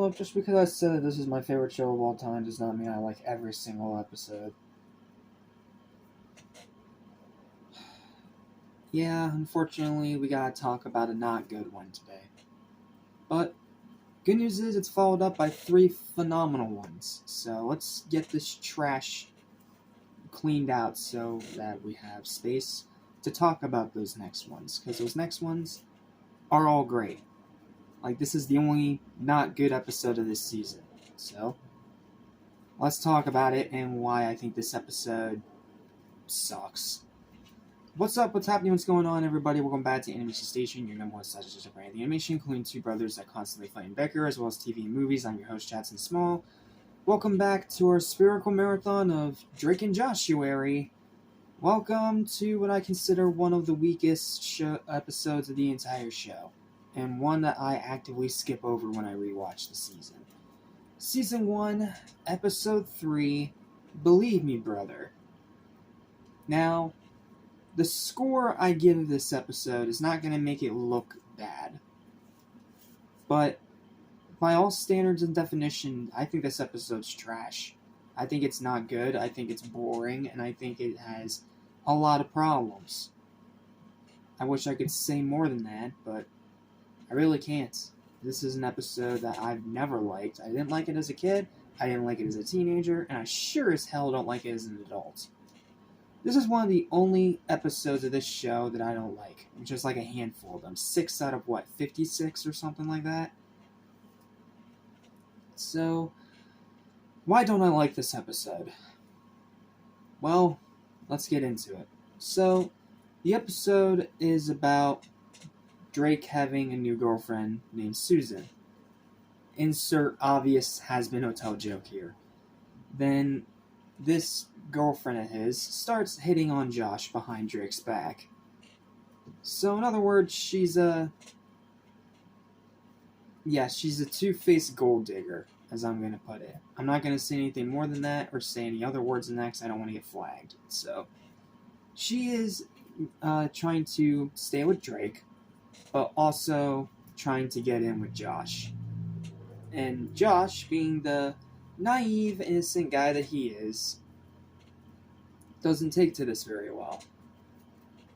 Look, just because I said that this is my favorite show of all time does not mean I like every single episode. Yeah, unfortunately, we gotta talk about a not good one today. But, good news is it's followed up by 3 phenomenal ones. So let's get this trash cleaned out so that we have space to talk about those next ones. Because those next ones are all great. Like, this is the only not good episode of this season. So, let's talk about it and why I think this episode sucks. What's up? What's happening? What's going on, everybody? Welcome back to Animation Station, your number one suggestion for the animation, including two brothers that constantly fight and bicker, as well as TV and movies. I'm your host, Jackson Small. Welcome back to our spherical marathon of Drake and Josh-uary. Welcome to what I consider one of the weakest episodes of the entire show, and one that I actively skip over when I rewatch the season. Season 1, Episode 3, Believe Me, Brother. Now, the score I give this episode is not going to make it look bad. But, by all standards and definition, I think this episode's trash. I think it's not good, I think it's boring, and I think it has a lot of problems. I wish I could say more than that, but I really can't. This is an episode that I've never liked. I didn't like it as a kid, I didn't like it as a teenager, and I sure as hell don't like it as an adult. This is one of the only episodes of this show that I don't like. Just like a handful of them. 6 out of 56 or something like that? So, why don't I like this episode? Well, let's get into it. So, the episode is about Drake having a new girlfriend named Susan. Insert obvious has-been hotel joke here. Then, this girlfriend of his starts hitting on Josh behind Drake's back. So, in other words, she's a two-faced gold digger, as I'm going to put it. I'm not going to say anything more than that or say any other words than that because I don't want to get flagged. So, she is trying to stay with Drake, but also trying to get in with Josh. And Josh, being the naive, innocent guy that he is, doesn't take to this very well.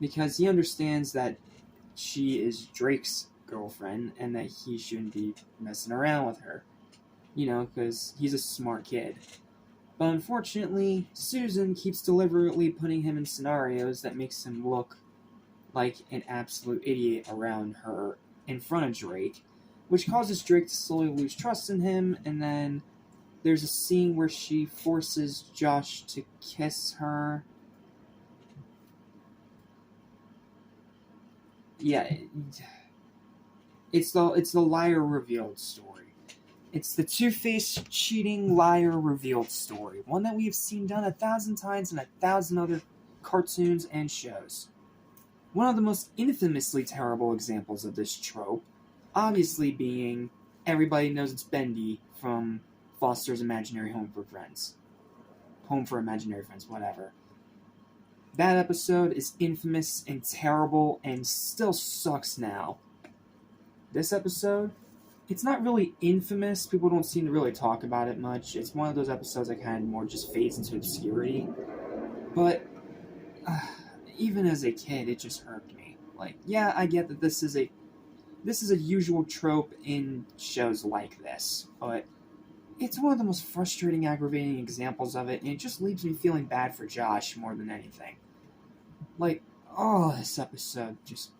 Because he understands that she is Drake's girlfriend and that he shouldn't be messing around with her. You know, because he's a smart kid. But unfortunately, Susan keeps deliberately putting him in scenarios that makes him look like an absolute idiot around her in front of Drake, which causes Drake to slowly lose trust in him, and then there's a scene where she forces Josh to kiss her. Yeah, it's the liar revealed story. It's the two-faced, cheating, liar revealed story. One that we have seen done 1,000 times in 1,000 other cartoons and shows. One of the most infamously terrible examples of this trope, obviously being everybody knows it's Bendy from Foster's Imaginary Home for Friends. Home for Imaginary Friends, whatever. That episode is infamous and terrible and still sucks now. This episode, it's not really infamous. People don't seem to really talk about it much. It's one of those episodes that kind of more just fades into obscurity. But even as a kid, it just irked me. Like, yeah, I get that this is a usual trope in shows like this, but it's one of the most frustrating, aggravating examples of it, and it just leaves me feeling bad for Josh more than anything. Like, this episode just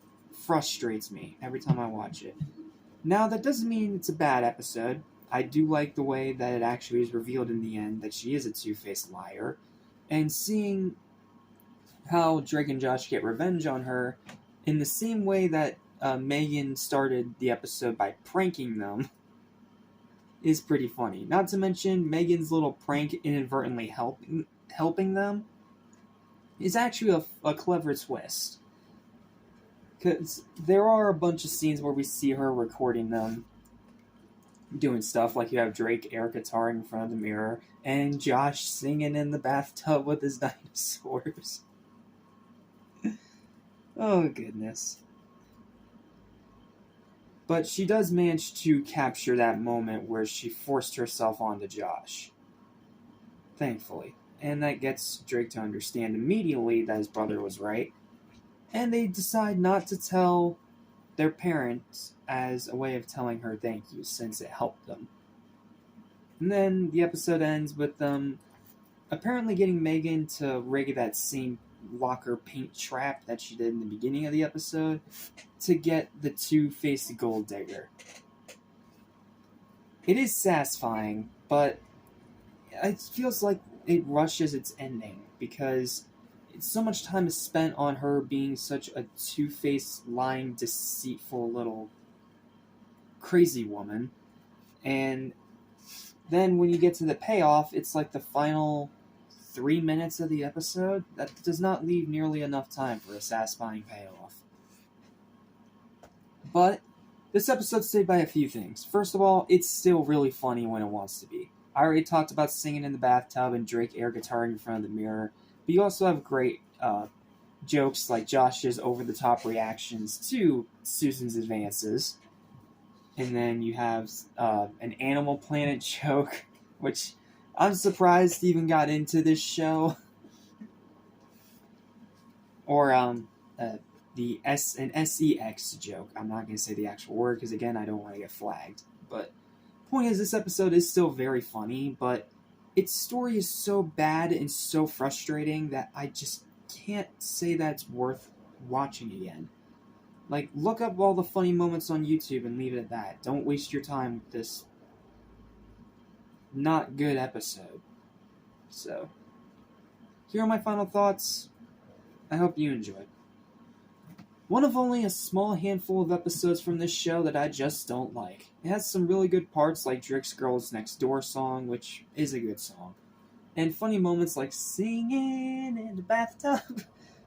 frustrates me every time I watch it. Now, that doesn't mean it's a bad episode. I do like the way that it actually is revealed in the end that she is a two-faced liar, and seeing how Drake and Josh get revenge on her in the same way that Megan started the episode by pranking them is pretty funny. Not to mention, Megan's little prank inadvertently helping them is actually a clever twist. Because there are a bunch of scenes where we see her recording them doing stuff, like you have Drake air guitaring in front of the mirror, and Josh singing in the bathtub with his dinosaurs. Oh, goodness. But she does manage to capture that moment where she forced herself onto Josh. Thankfully. And that gets Drake to understand immediately that his brother was right. And they decide not to tell their parents as a way of telling her thank you, since it helped them. And then the episode ends with them apparently getting Megan to rig that same locker paint trap that she did in the beginning of the episode to get the two-faced gold digger. It is satisfying, but it feels like it rushes its ending because so much time is spent on her being such a two-faced, lying, deceitful little crazy woman. And then when you get to the payoff, it's like the final 3 minutes of the episode that does not leave nearly enough time for a satisfying payoff. But this episode's saved by a few things. First of all, it's still really funny when it wants to be. I already talked about singing in the bathtub and Drake air guitaring in front of the mirror, but you also have great jokes like Josh's over-the-top reactions to Susan's advances. And then you have an Animal Planet joke, which I'm surprised even got into this show. Or an SEX joke. I'm not going to say the actual word because, again, I don't want to get flagged. But point is, this episode is still very funny, but its story is so bad and so frustrating that I just can't say that it's worth watching again. Like, look up all the funny moments on YouTube and leave it at that. Don't waste your time with this not good episode. So, here are my final thoughts. I hope you enjoyed. One of only a small handful of episodes from this show that I just don't like. It has some really good parts like Drake's Girls Next Door song, which is a good song. And funny moments like singing in the bathtub.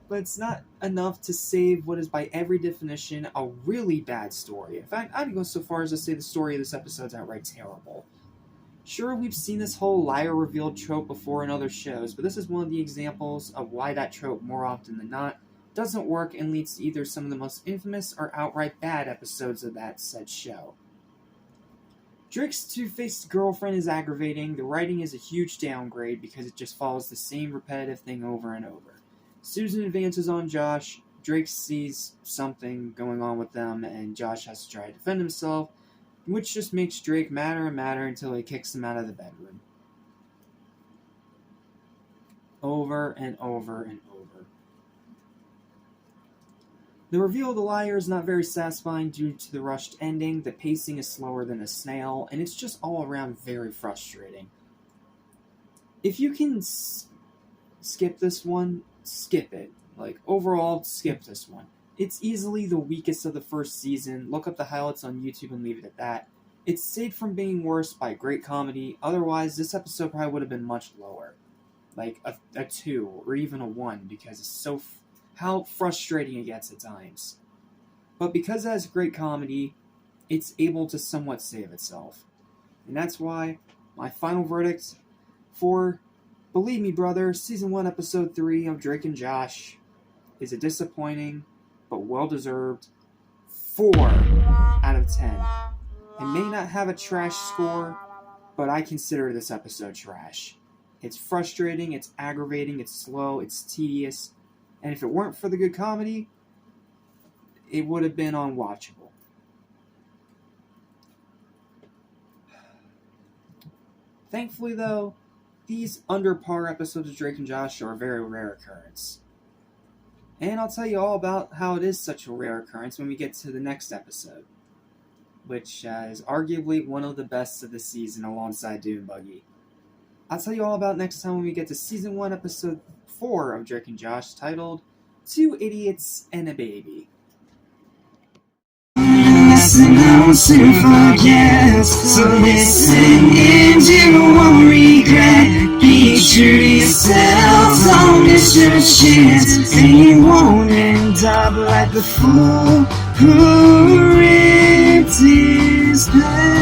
But it's not enough to save what is by every definition a really bad story. In fact, I'd go so far as to say the story of this episode is outright terrible. Sure, we've seen this whole liar revealed trope before in other shows, but this is one of the examples of why that trope, more often than not, doesn't work and leads to either some of the most infamous or outright bad episodes of that said show. Drake's two-faced girlfriend is aggravating. The writing is a huge downgrade because it just follows the same repetitive thing over and over. Susan advances on Josh, Drake sees something going on with them, and Josh has to try to defend himself, which just makes Drake madder and madder until he kicks him out of the bedroom. Over and over and over. The reveal of the liar is not very satisfying due to the rushed ending, the pacing is slower than a snail, and it's just all around very frustrating. If you can skip this one, skip it. Like, overall, skip this one. It's easily the weakest of the first season. Look up the highlights on YouTube and leave it at that. It's saved from being worse by great comedy. Otherwise, this episode probably would have been much lower. Like a 2 or even a 1 because it's so how frustrating it gets at times. But because it has great comedy, it's able to somewhat save itself. And that's why my final verdict for Believe Me Brother, Season 1, Episode 3 of Drake and Josh is a disappointing, but well-deserved 4 out of 10. It may not have a trash score, but I consider this episode trash. It's frustrating, it's aggravating, it's slow, it's tedious, and if it weren't for the good comedy, it would have been unwatchable. Thankfully, though, these under-par episodes of Drake and Josh are a very rare occurrence. And I'll tell you all about how it is such a rare occurrence when we get to the next episode, which is arguably one of the best of the season alongside Dune Buggy. I'll tell you all about next time when we get to Season 1, Episode 4 of Drake and Josh, titled 2 Idiots and a Baby. Listen, I want to forget. So listen and you won't regret. Be true to yourself, don't miss your chance. And you won't end up like the fool who ripped his pants.